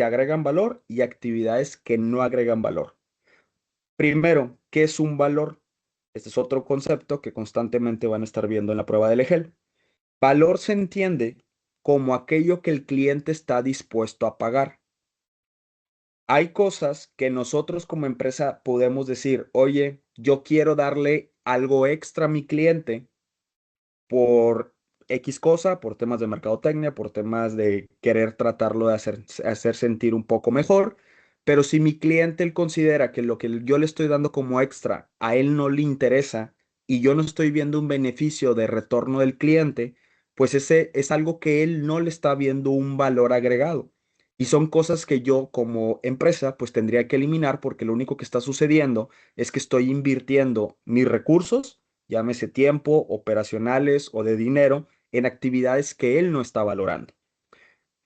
que agregan valor y actividades que no agregan valor. Primero, ¿qué es un valor? Este es otro concepto que constantemente van a estar viendo en la prueba del EGEL. Valor se entiende como aquello que el cliente está dispuesto a pagar. Hay cosas que nosotros como empresa podemos decir, oye, yo quiero darle algo extra a mi cliente por X cosa, por temas de mercadotecnia, por temas de querer tratarlo de hacer sentir un poco mejor. Pero si mi cliente él considera que lo que yo le estoy dando como extra a él no le interesa y yo no estoy viendo un beneficio de retorno del cliente, pues ese es algo que él no le está viendo un valor agregado. Y son cosas que yo como empresa pues tendría que eliminar porque lo único que está sucediendo es que estoy invirtiendo mis recursos, llámese tiempo, operacionales o de dinero, en actividades que él no está valorando.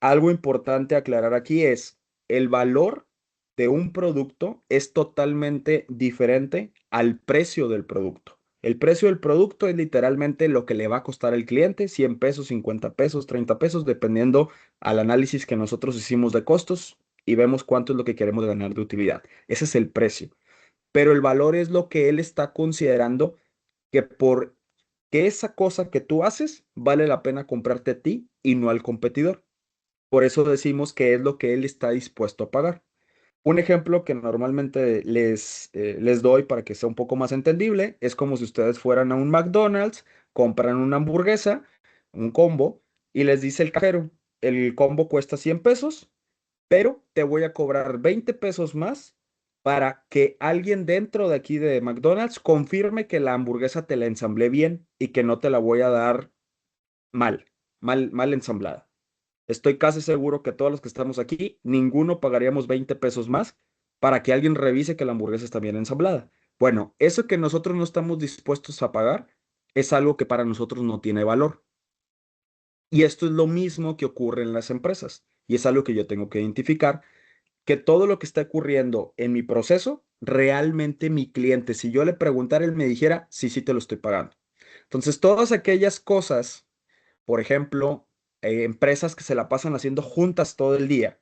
Algo importante aclarar aquí es, el valor de un producto es totalmente diferente al precio del producto. El precio del producto es literalmente lo que le va a costar al cliente, 100 pesos, 50 pesos, 30 pesos, dependiendo al análisis que nosotros hicimos de costos y vemos cuánto es lo que queremos ganar de utilidad. Ese es el precio. Pero el valor es lo que él está considerando que por que esa cosa que tú haces vale la pena comprarte a ti y no al competidor. Por eso decimos que es lo que él está dispuesto a pagar. Un ejemplo que normalmente les doy para que sea un poco más entendible es como si ustedes fueran a un McDonald's, compran una hamburguesa, un combo, y les dice el cajero, el combo cuesta 100 pesos, pero te voy a cobrar 20 pesos más para que alguien dentro de aquí de McDonald's confirme que la hamburguesa te la ensamblé bien y que no te la voy a dar mal ensamblada. Estoy casi seguro que todos los que estamos aquí, ninguno pagaríamos 20 pesos más para que alguien revise que la hamburguesa está bien ensamblada. Bueno, eso que nosotros no estamos dispuestos a pagar es algo que para nosotros no tiene valor. Y esto es lo mismo que ocurre en las empresas. Y es algo que yo tengo que identificar, que todo lo que está ocurriendo en mi proceso, realmente mi cliente, si yo le preguntara, él me dijera, sí, sí te lo estoy pagando. Entonces, todas aquellas cosas, por ejemplo, empresas que se la pasan haciendo juntas todo el día,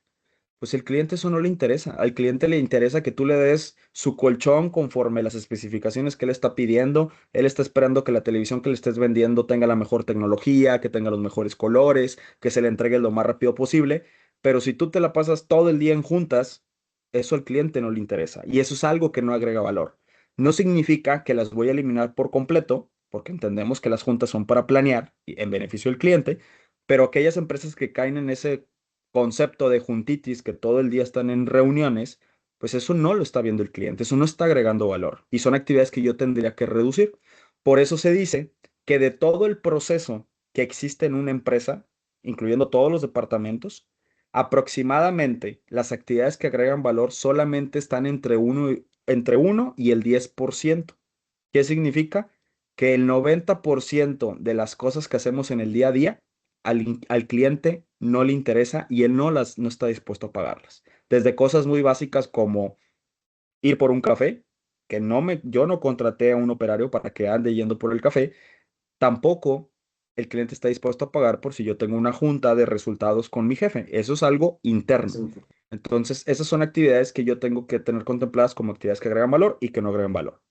pues el cliente eso no le interesa. Al cliente le interesa que tú le des su colchón conforme las especificaciones que él está pidiendo. Él está esperando que la televisión que le estés vendiendo tenga la mejor tecnología, que tenga los mejores colores, que se le entregue lo más rápido posible. Pero si tú te la pasas todo el día en juntas, eso al cliente no le interesa. Y eso es algo que no agrega valor. No significa que las voy a eliminar por completo, porque entendemos que las juntas son para planear y en beneficio del cliente, pero aquellas empresas que caen en ese concepto de juntitis, que todo el día están en reuniones, pues eso no lo está viendo el cliente, eso no está agregando valor y son actividades que yo tendría que reducir. Por eso se dice que de todo el proceso que existe en una empresa, incluyendo todos los departamentos, aproximadamente las actividades que agregan valor solamente están entre uno y el 10%. ¿Qué significa? Que el 90% de las cosas que hacemos en el día a día al cliente no le interesa y él no está dispuesto a pagarlas. Desde cosas muy básicas como ir por un café, que yo no contraté a un operario para que ande yendo por el café, tampoco el cliente está dispuesto a pagar por si yo tengo una junta de resultados con mi jefe. Eso es algo interno. Entonces, esas son actividades que yo tengo que tener contempladas como actividades que agregan valor y que no agregan valor.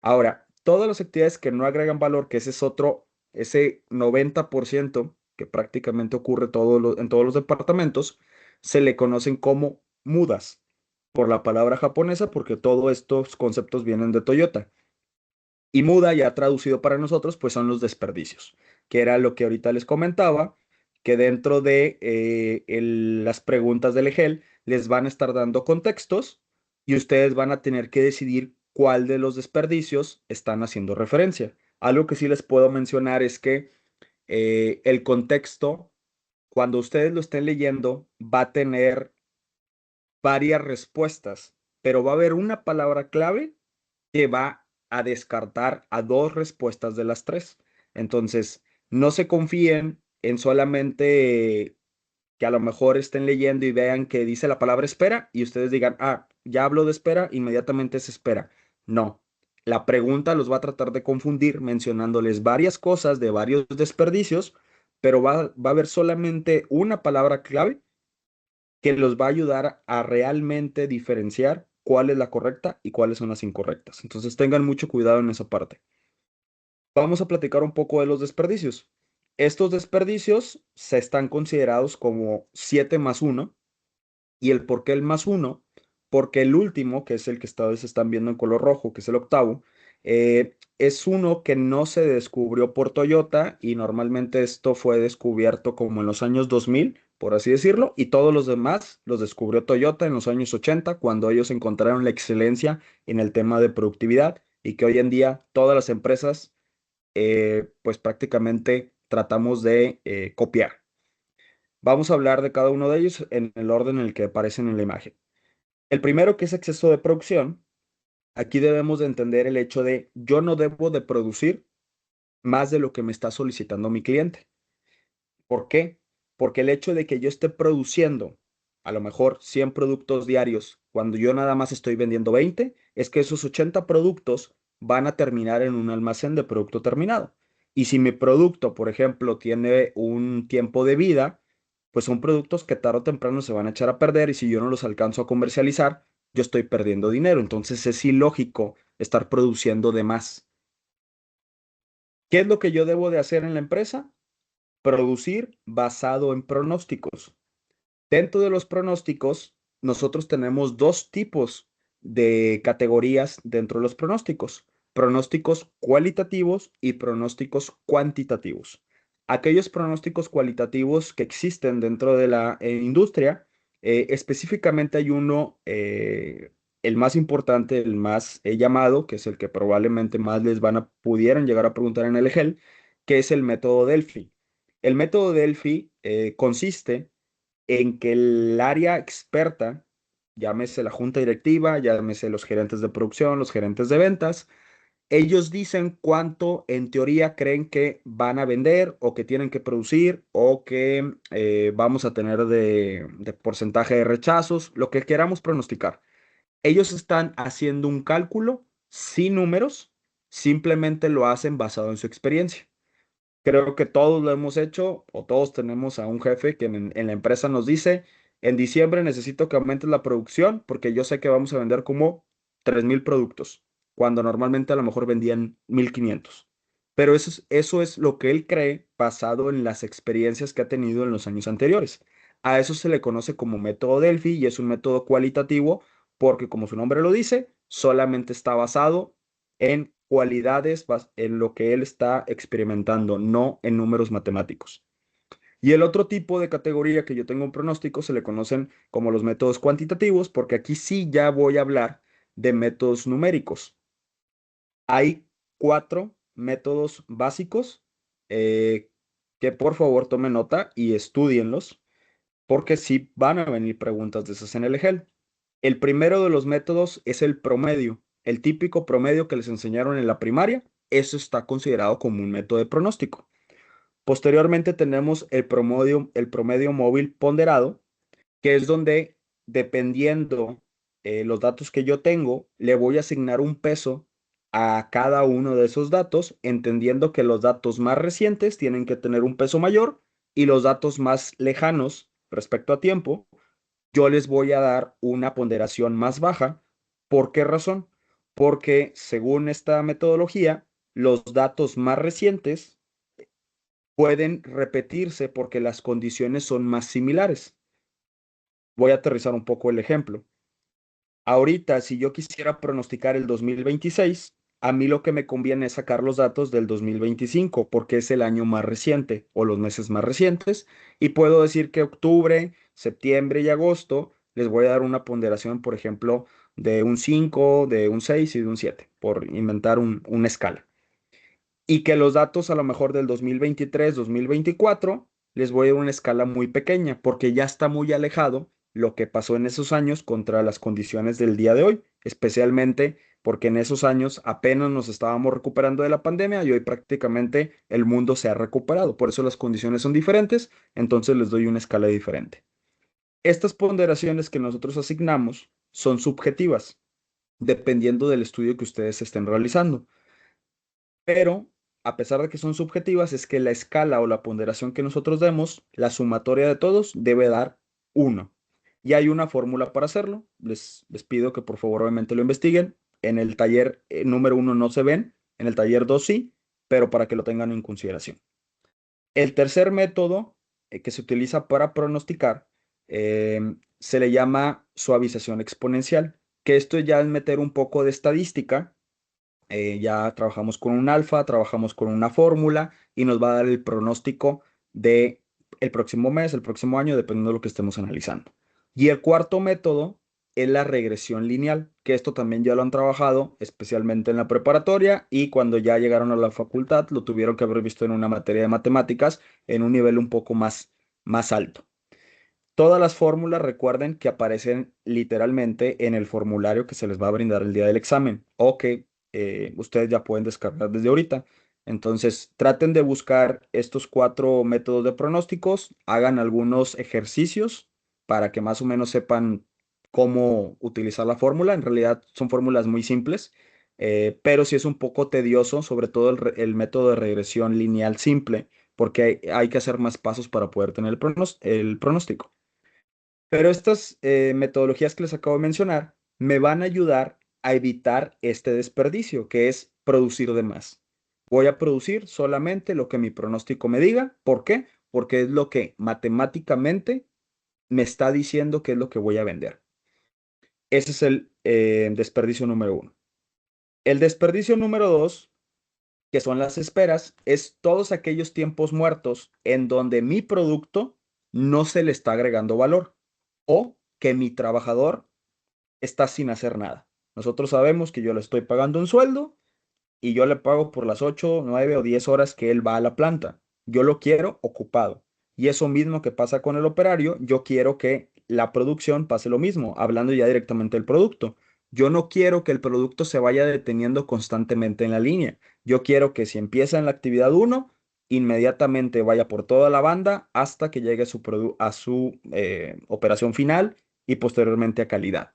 Ahora, todas las actividades que no agregan valor, que ese es otro, ese 90% que prácticamente ocurre en todos los departamentos, se le conocen como mudas por la palabra japonesa, porque todos estos conceptos vienen de Toyota. Y muda, ya traducido para nosotros, pues son los desperdicios, que era lo que ahorita les comentaba, que dentro de las preguntas del EGEL les van a estar dando contextos y ustedes van a tener que decidir cuál de los desperdicios están haciendo referencia. Algo que sí les puedo mencionar es que el contexto, cuando ustedes lo estén leyendo, va a tener varias respuestas, pero va a haber una palabra clave que va a descartar a dos respuestas de las tres. Entonces, no se confíen en solamente que a lo mejor estén leyendo y vean que dice la palabra espera y ustedes digan, ah, ya hablo de espera, inmediatamente se espera. No, la pregunta los va a tratar de confundir mencionándoles varias cosas de varios desperdicios, pero va a haber solamente una palabra clave que los va a ayudar a realmente diferenciar cuál es la correcta y cuáles son las incorrectas. Entonces tengan mucho cuidado en esa parte. Vamos a platicar un poco de los desperdicios. Estos desperdicios se están considerados como 7 más uno. ¿Y el por qué el más uno? Porque el último, que es el que ustedes están viendo en color rojo, que es el octavo, es uno que no se descubrió por Toyota y normalmente esto fue descubierto como en los años 2000, por así decirlo, y todos los demás los descubrió Toyota en los años 80, cuando ellos encontraron la excelencia en el tema de productividad y que hoy en día todas las empresas pues prácticamente tratamos de copiar. Vamos a hablar de cada uno de ellos en el orden en el que aparecen en la imagen. El primero, que es exceso de producción, aquí debemos de entender el hecho de yo no debo de producir más de lo que me está solicitando mi cliente. ¿Por qué? Porque el hecho de que yo esté produciendo a lo mejor 100 productos diarios cuando yo nada más estoy vendiendo 20, es que esos 80 productos van a terminar en un almacén de producto terminado. Y si mi producto, por ejemplo, tiene un tiempo de vida, pues son productos que tarde o temprano se van a echar a perder y si yo no los alcanzo a comercializar, yo estoy perdiendo dinero. Entonces es ilógico estar produciendo de más. ¿Qué es lo que yo debo de hacer en la empresa? Producir basado en pronósticos. Dentro de los pronósticos, nosotros tenemos dos tipos de categorías dentro de los pronósticos. Pronósticos cualitativos y pronósticos cuantitativos. Aquellos pronósticos cualitativos que existen dentro de la industria, específicamente hay uno, el más importante, el más llamado, que es el que probablemente más les pudieran llegar a preguntar en el EGEL, que es el método Delphi. El método Delphi consiste en que el área experta, llámese la junta directiva, llámese los gerentes de producción, los gerentes de ventas, ellos dicen cuánto en teoría creen que van a vender o que tienen que producir o que vamos a tener de porcentaje de rechazos, lo que queramos pronosticar. Ellos están haciendo un cálculo sin números, simplemente lo hacen basado en su experiencia. Creo que todos lo hemos hecho o todos tenemos a un jefe que en la empresa nos dice, en diciembre necesito que aumentes la producción porque yo sé que vamos a vender como 3,000 productos, cuando normalmente a lo mejor vendían 1,500. Pero eso es lo que él cree basado en las experiencias que ha tenido en los años anteriores. A eso se le conoce como método Delphi y es un método cualitativo porque, como su nombre lo dice, solamente está basado en cualidades, en lo que él está experimentando, no en números matemáticos. Y el otro tipo de categoría que yo tengo en pronóstico se le conocen como los métodos cuantitativos, porque aquí sí ya voy a hablar de métodos numéricos. Hay 4 métodos básicos eh, que por favor tomen nota y estudienlos, porque sí van a venir preguntas de esas en el EGEL. El primero de los métodos es el promedio, el típico promedio que les enseñaron en la primaria. Eso está considerado como un método de pronóstico. Posteriormente tenemos el promedio móvil ponderado, que es donde, dependiendo los datos que yo tengo, le voy a asignar un peso a cada uno de esos datos, entendiendo que los datos más recientes tienen que tener un peso mayor y los datos más lejanos respecto a tiempo yo les voy a dar una ponderación más baja. ¿Por qué razón? Porque según esta metodología, los datos más recientes pueden repetirse porque las condiciones son más similares. Voy a aterrizar un poco el ejemplo. Ahorita, si yo quisiera pronosticar el 2026, a mí lo que me conviene es sacar los datos del 2025 porque es el año más reciente o los meses más recientes y puedo decir que octubre, septiembre y agosto les voy a dar una ponderación, por ejemplo, de un 5, de un 6 y de un 7, por inventar una escala y que los datos a lo mejor del 2023, 2024, les voy a dar una escala muy pequeña porque ya está muy alejado lo que pasó en esos años contra las condiciones del día de hoy, especialmente porque en esos años apenas nos estábamos recuperando de la pandemia y hoy prácticamente el mundo se ha recuperado. Por eso las condiciones son diferentes, entonces les doy una escala diferente. Estas ponderaciones que nosotros asignamos son subjetivas, dependiendo del estudio que ustedes estén realizando. Pero, a pesar de que son subjetivas, es que la escala o la ponderación que nosotros demos, la sumatoria de todos, debe dar 1. y hay una fórmula para hacerlo. Les pido que por favor obviamente lo investiguen. En el taller número 1 no se ven, en el taller 2 sí, pero para que lo tengan en consideración. El tercer método que se utiliza para pronosticar se le llama suavización exponencial, que esto ya es meter un poco de estadística. Ya trabajamos con un alfa, trabajamos con una fórmula y nos va a dar el pronóstico de el próximo mes, el próximo año, dependiendo de lo que estemos analizando. Y el cuarto método es la regresión lineal, que esto también ya lo han trabajado, especialmente en la preparatoria y cuando ya llegaron a la facultad lo tuvieron que haber visto en una materia de matemáticas en un nivel un poco más alto. Todas las fórmulas recuerden que aparecen literalmente en el formulario que se les va a brindar el día del examen o que ustedes ya pueden descargar desde ahorita. Entonces, traten de buscar estos 4 métodos de pronósticos, hagan algunos ejercicios para que más o menos sepan cómo utilizar la fórmula. En realidad son fórmulas muy simples, pero sí es un poco tedioso, sobre todo el método de regresión lineal simple, porque hay que hacer más pasos para poder tener el pronóstico. Pero estas metodologías que les acabo de mencionar me van a ayudar a evitar este desperdicio, que es producir de más. Voy a producir solamente lo que mi pronóstico me diga. ¿Por qué? Porque es lo que matemáticamente me está diciendo que es lo que voy a vender. Ese es el desperdicio número 1. El desperdicio número 2, que son las esperas, es todos aquellos tiempos muertos en donde mi producto no se le está agregando valor o que mi trabajador está sin hacer nada. Nosotros sabemos que yo le estoy pagando un sueldo y yo le pago por las 8, 9 o 10 horas que él va a la planta. Yo lo quiero ocupado. Y eso mismo que pasa con el operario, yo quiero que la producción pase lo mismo, hablando ya directamente del producto. Yo no quiero que el producto se vaya deteniendo constantemente en la línea. Yo quiero que si empieza en la actividad 1, inmediatamente vaya por toda la banda hasta que llegue a su operación final y posteriormente a calidad.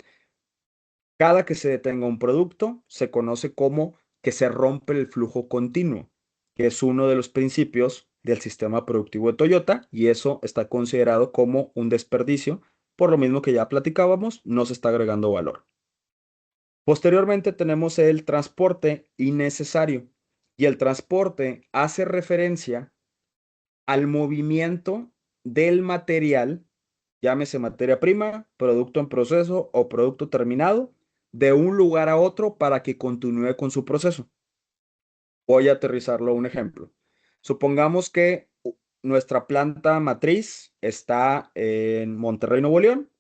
Cada que se detenga un producto se conoce como que se rompe el flujo continuo, que es uno de los principios del sistema productivo de Toyota y eso está considerado como un desperdicio, por lo mismo que ya platicábamos, no se está agregando valor. Posteriormente tenemos el transporte innecesario y el transporte hace referencia al movimiento del material, llámese materia prima, producto en proceso o producto terminado, de un lugar a otro para que continúe con su proceso. Voy a aterrizarlo a un ejemplo. Supongamos que nuestra planta matriz está en Monterrey, Nuevo León,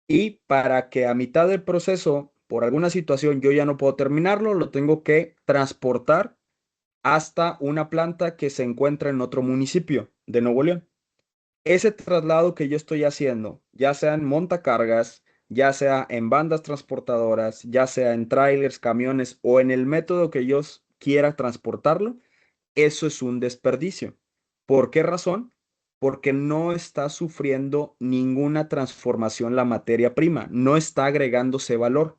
y para que a mitad del proceso, por alguna situación, yo ya no puedo terminarlo, lo tengo que transportar hasta una planta que se encuentra en otro municipio de Nuevo León. Ese traslado que yo estoy haciendo, ya sea en montacargas, ya sea en bandas transportadoras, ya sea en trailers, camiones o en el método que yo quiera transportarlo, eso es un desperdicio. ¿Por qué razón? Porque no está sufriendo ninguna transformación la materia prima, no está agregándose valor.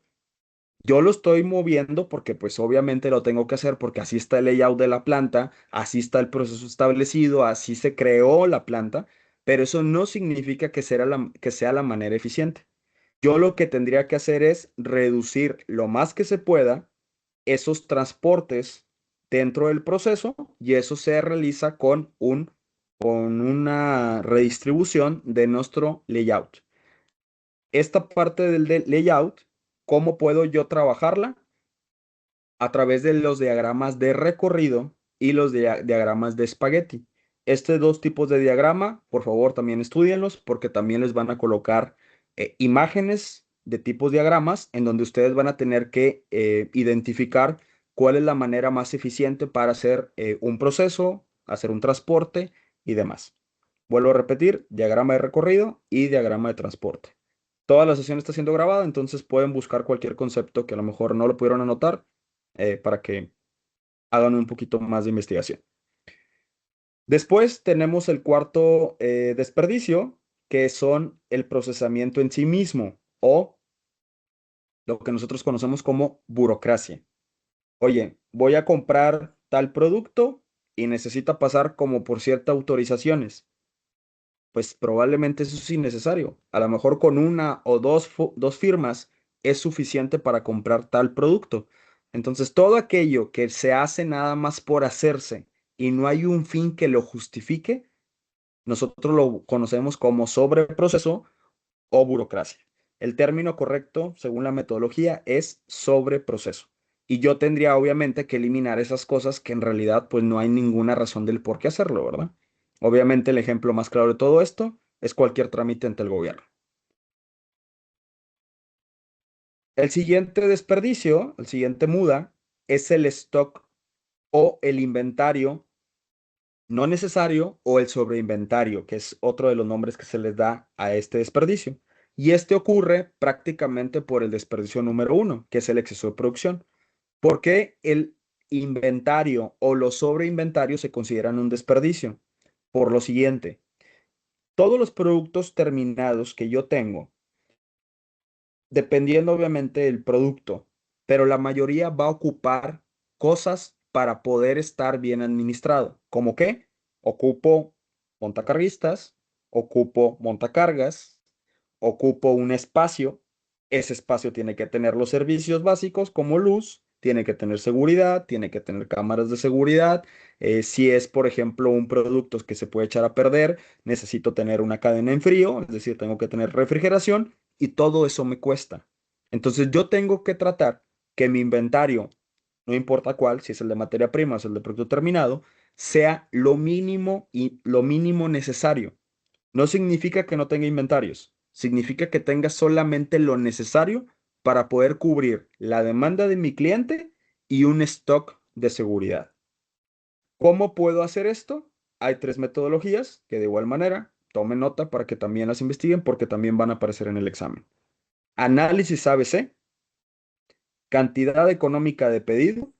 Yo lo estoy moviendo porque pues obviamente lo tengo que hacer porque así está el layout de la planta, así está el proceso establecido, así se creó la planta, pero eso no significa que sea la manera eficiente. Yo lo que tendría que hacer es reducir lo más que se pueda esos transportes dentro del proceso y eso se realiza con una redistribución de nuestro layout. Esta parte del layout, ¿cómo puedo yo trabajarla? A través de los diagramas de recorrido y los diagramas de espagueti. Estos dos tipos de diagrama, por favor, también estudienlos porque también les van a colocar imágenes de tipos diagramas en donde ustedes van a tener que identificar cuál es la manera más eficiente para hacer un proceso, hacer un transporte y demás. Vuelvo a repetir, diagrama de recorrido y diagrama de transporte. Toda la sesión está siendo grabada, entonces pueden buscar cualquier concepto que a lo mejor no lo pudieron anotar para que hagan un poquito más de investigación. Después tenemos el cuarto desperdicio, que son el procesamiento en sí mismo o lo que nosotros conocemos como burocracia. Oye, voy a comprar tal producto y necesita pasar como por ciertas autorizaciones. pues probablemente eso es innecesario. A lo mejor con una o dos firmas es suficiente para comprar tal producto. Entonces, todo aquello que se hace nada más por hacerse y no hay un fin que lo justifique, nosotros lo conocemos como sobreproceso o burocracia. El término correcto, según la metodología, es sobreproceso. Y yo tendría obviamente que eliminar esas cosas que en realidad pues no hay ninguna razón del por qué hacerlo, ¿verdad? Obviamente el ejemplo más claro de todo esto es cualquier trámite ante el gobierno. El siguiente desperdicio, el siguiente muda, es el stock o el inventario no necesario o el sobreinventario, que es otro de los nombres que se les da a este desperdicio. Y este ocurre prácticamente por el desperdicio número uno, que es el exceso de producción. ¿Por qué el inventario o los sobreinventarios se consideran un desperdicio? Por lo siguiente, todos los productos terminados que yo tengo, dependiendo obviamente del producto, pero la mayoría va a ocupar cosas para poder estar bien administrado. ¿Cómo qué? Ocupo montacarguistas, ocupo montacargas, ocupo un espacio. Ese espacio tiene que tener los servicios básicos como luz, tiene que tener seguridad, tiene que tener cámaras de seguridad. Si es, por ejemplo, un producto que se puede echar a perder, necesito tener una cadena en frío, es decir, tengo que tener refrigeración y todo eso me cuesta. Entonces yo tengo que tratar que mi inventario, no importa cuál, si es el de materia prima o es el de producto terminado, sea lo mínimo y lo mínimo necesario. No significa que no tenga inventarios, significa que tenga solamente lo necesario para poder cubrir la demanda de mi cliente y un stock de seguridad. ¿Cómo puedo hacer esto? Hay tres metodologías que de igual manera tomen nota para que también las investiguen porque también van a aparecer en el examen. Análisis ABC, cantidad económica de pedido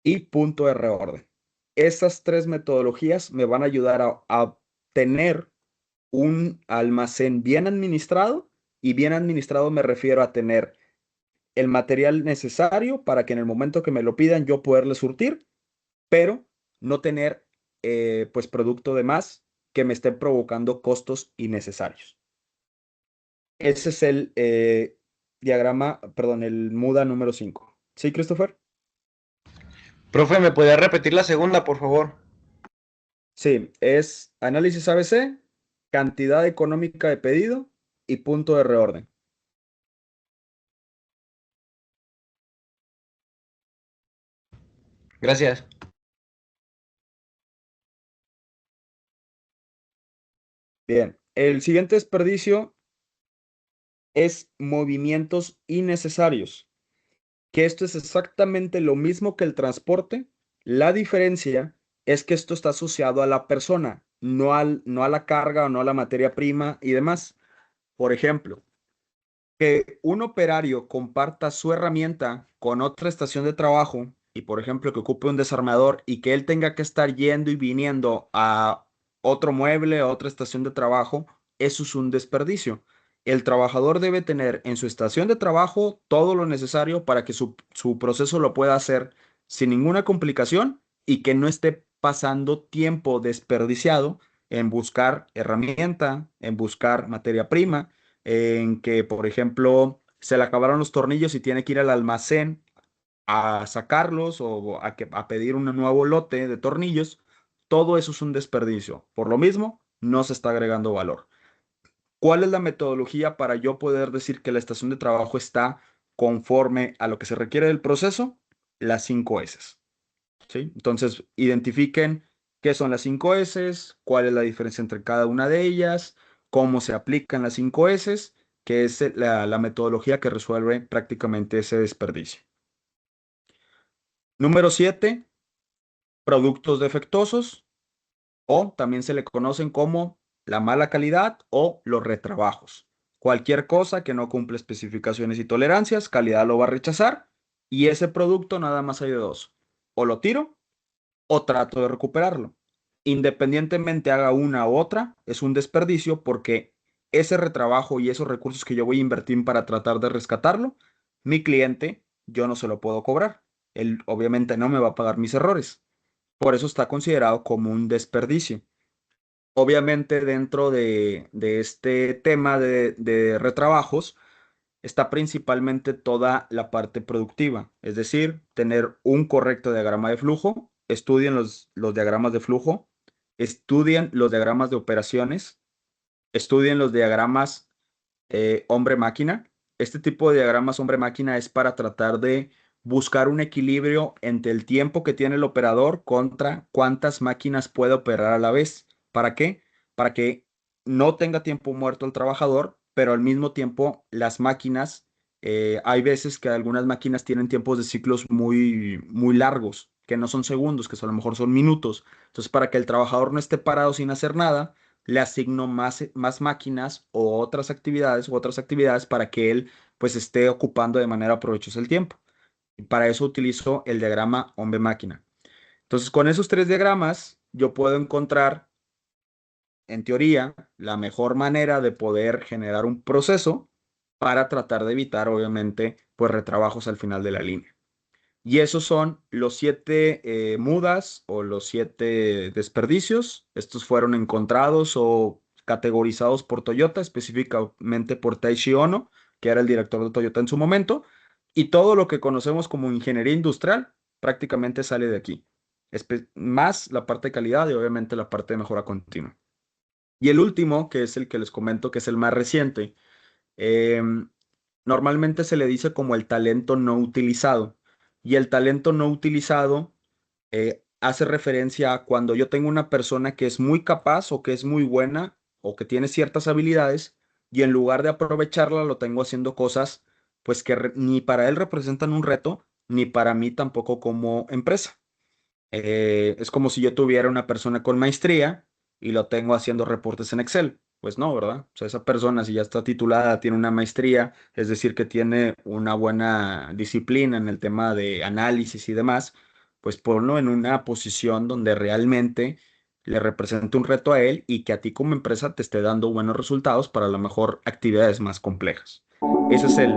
y punto de reorden. Esas tres metodologías me van a ayudar a tener un almacén bien administrado y bien administrado me refiero a tener el material necesario para que en el momento que me lo pidan yo poderle surtir, pero no tener pues producto de más que me estén provocando costos innecesarios. Ese es el diagrama, perdón, el MUDA número 5. ¿Sí, Christopher? Profe, ¿me podría repetir la segunda, por favor? Sí, es análisis ABC, cantidad económica de pedido y punto de reorden. Gracias. Bien, el siguiente desperdicio es movimientos innecesarios, que esto es exactamente lo mismo que el transporte. La diferencia es que esto está asociado a la persona, no a la carga o no a la materia prima y demás. Por ejemplo, que un operario comparta su herramienta con otra estación de trabajo y, por ejemplo, que ocupe un desarmador y que él tenga que estar yendo y viniendo a otro mueble, a otra estación de trabajo, eso es un desperdicio. El trabajador debe tener en su estación de trabajo todo lo necesario para que su proceso lo pueda hacer sin ninguna complicación y que no esté pasando tiempo desperdiciado en buscar herramienta, en buscar materia prima en que, por ejemplo, se le acabaron los tornillos y tiene que ir al almacén a sacarlos o a pedir un nuevo lote de tornillos, todo eso es un desperdicio. Por lo mismo, no se está agregando valor. ¿Cuál es la metodología para yo poder decir que la estación de trabajo está conforme a lo que se requiere del proceso? Las 5 S. ¿Sí? Entonces, identifiquen qué son las 5 S, cuál es la diferencia entre cada una de ellas, cómo se aplican las 5 S, que es la metodología que resuelve prácticamente ese desperdicio. Número 7, productos defectuosos o también se le conocen como la mala calidad o los retrabajos. Cualquier cosa que no cumple especificaciones y tolerancias, calidad lo va a rechazar y ese producto nada más hay de dos. O lo tiro o trato de recuperarlo. Independientemente haga una u otra, es un desperdicio porque ese retrabajo y esos recursos que yo voy a invertir para tratar de rescatarlo, mi cliente, yo no se lo puedo cobrar. Él obviamente no me va a pagar mis errores. Por eso está considerado como un desperdicio. Obviamente dentro de este tema de retrabajos está principalmente toda la parte productiva, es decir, tener un correcto diagrama de flujo, estudien los diagramas de flujo, estudien los diagramas de operaciones, estudien los diagramas hombre-máquina. Este tipo de diagramas hombre-máquina es para tratar de buscar un equilibrio entre el tiempo que tiene el operador contra cuántas máquinas puede operar a la vez. ¿Para qué? Para que no tenga tiempo muerto el trabajador, pero al mismo tiempo las máquinas, hay veces que algunas máquinas tienen tiempos de ciclos muy largos, que no son segundos, que a lo mejor son minutos. Entonces, para que el trabajador no esté parado sin hacer nada, le asigno más máquinas o otras actividades para que él pues esté ocupando de manera provechosa el tiempo. Y para eso utilizo el diagrama hombre-máquina. Entonces, con esos tres diagramas, yo puedo encontrar, en teoría, la mejor manera de poder generar un proceso para tratar de evitar, obviamente, pues retrabajos al final de la línea. Y esos son los 7 mudas o los 7 desperdicios. Estos fueron encontrados o categorizados por Toyota, específicamente por Taishi Ono, que era el director de Toyota en su momento. Y todo lo que conocemos como ingeniería industrial prácticamente sale de aquí. Más la parte de calidad y obviamente la parte de mejora continua. Y el último, que es el que les comento, que es el más reciente, em, normalmente se le dice como el talento no utilizado. Y el talento no utilizado hace referencia a cuando yo tengo una persona que es muy capaz o que es muy buena o que tiene ciertas habilidades y en lugar de aprovecharla lo tengo haciendo cosas pues que ni para él representan un reto ni para mí tampoco como empresa. Es como si yo tuviera una persona con maestría y lo tengo haciendo reportes en Excel. Pues no, ¿verdad? O sea, esa persona si ya está titulada, tiene una maestría, es decir, que tiene una buena disciplina en el tema de análisis y demás, pues ponlo en una posición donde realmente le represente un reto a él y que a ti como empresa te esté dando buenos resultados para a lo mejor actividades más complejas. Ese es el